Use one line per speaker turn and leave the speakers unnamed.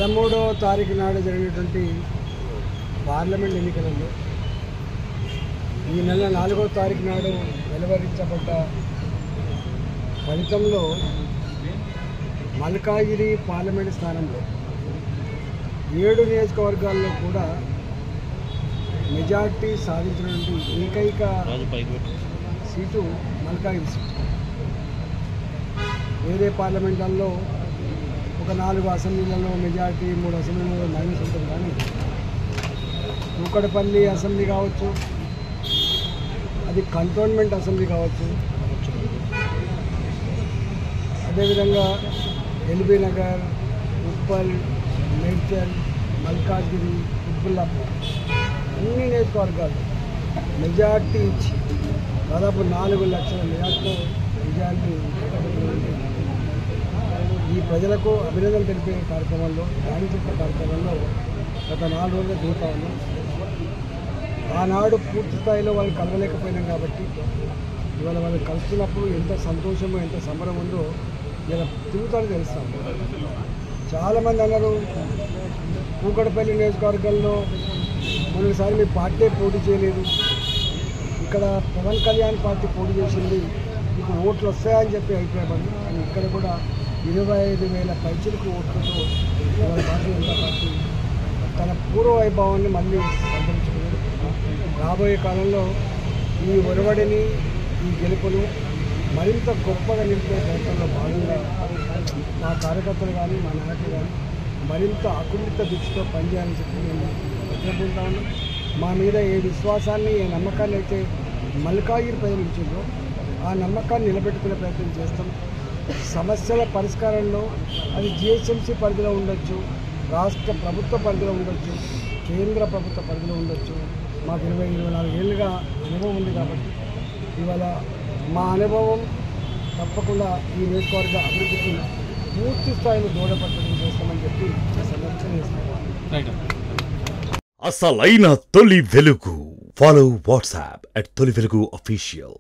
13వ తారీఖు నాడు జరిగినటువంటి పార్లమెంట్ ఎన్నికలలో ఈ నెల 4వ తారీఖు నాడు వెలువరించబడ్డ ఫలితంలో మల్కాజిగిరి పార్లమెంట్ స్థానంలో 7 నియోజకవర్గాల్లో కూడా మెజార్టీ సాధించినటువంటి ఏకైక సీటు మల్కాజిగిరి సీటు. వేరే పార్లమెంట్లలో ఒక 4 అసెంబ్లీలలో మెజార్టీ, 3 అసెంబ్లీలలో మైనస్ ఉంటుంది. కానీ కూకట్పల్లి అసెంబ్లీ కావచ్చు, అది కంటోన్మెంట్ అసెంబ్లీ కావచ్చు, అదేవిధంగా ఎల్బీ నగర్, ఉప్పల్, మేడ్చల్, మల్కాజ్గిరి, కుత్బుల్లాపూర్ అన్ని నియోజకవర్గాలు మెజార్టీ ఇచ్చి దాదాపు 4 లక్షల మెజార్టీతో మెజార్టీ ఈ ప్రజలకు అభినందన తెలిపే కార్యక్రమంలో, ధ్యానం చెప్పే కార్యక్రమంలో గత 4 రోజులుగా దిగుతా ఉన్నాం. ఆనాడు పూర్తి స్థాయిలో వాళ్ళు కలవలేకపోయినాం కాబట్టి ఇవాళ వాళ్ళు కలుస్తున్నప్పుడు ఎంత సంతోషమో ఎంత సంబరం ఉందో ఇలా తిరుగుతాను తెలుస్తాం. చాలామంది అన్నారు, కూకట్పల్లి నియోజకవర్గంలో మొన్నసారి మీ పార్టీ పోటీ చేయలేదు, ఇక్కడ పవన్ కళ్యాణ్ పార్టీ పోటీ చేసింది, మీకు ఓట్లు వస్తాయని చెప్పి అభిప్రాయపడింది. కానీ ఇక్కడ కూడా 25,000 పైచిలకు ఓట్లతో భారతీయ జనతా పార్టీ తన పూర్వ వైభవాన్ని మళ్ళీ సంతరించుకున్నారు. రాబోయే కాలంలో ఈ ఒరవడిని, ఈ గెలుపును మరింత గొప్పగా నిలిపే ప్రయత్నంలో భాగంగా మా కార్యకర్తలు కానీ మా నాయకులు కానీ మరింత అకుంఠిత దృష్టితో పనిచేయాలని చెప్పి నేను ప్రయత్నిస్తూ ఉన్నాను. మా మీద ఏ విశ్వాసాన్ని, ఏ నమ్మకాన్ని అయితే మల్కాజిగిరి ప్రజలు ఇచ్చిందో ఆ నమ్మకాన్ని నిలబెట్టుకునే ప్రయత్నం చేస్తాం. సమస్యల పరిష్కారంలో అది జిహెచ్ఎంసీ పరిధిలో ఉండొచ్చు, రాష్ట్ర ప్రభుత్వ పరిధిలో ఉండొచ్చు, కేంద్ర ప్రభుత్వ పరిధిలో ఉండొచ్చు. మాకు 24 ఏళ్ళుగా అనుభవం ఉంది కాబట్టి ఇవాళ మా అనుభవం తప్పకుండా ఈ నియోజకవర్గ అభివృద్ధికి పూర్తి స్థాయిలో దోహదపడటం చేస్తామని చెప్పి సంరక్షణ చేస్తాం.
అసలైన తొలి వెలుగు. ఫాలో వాట్సాప్ @తొలి వెలుగు official.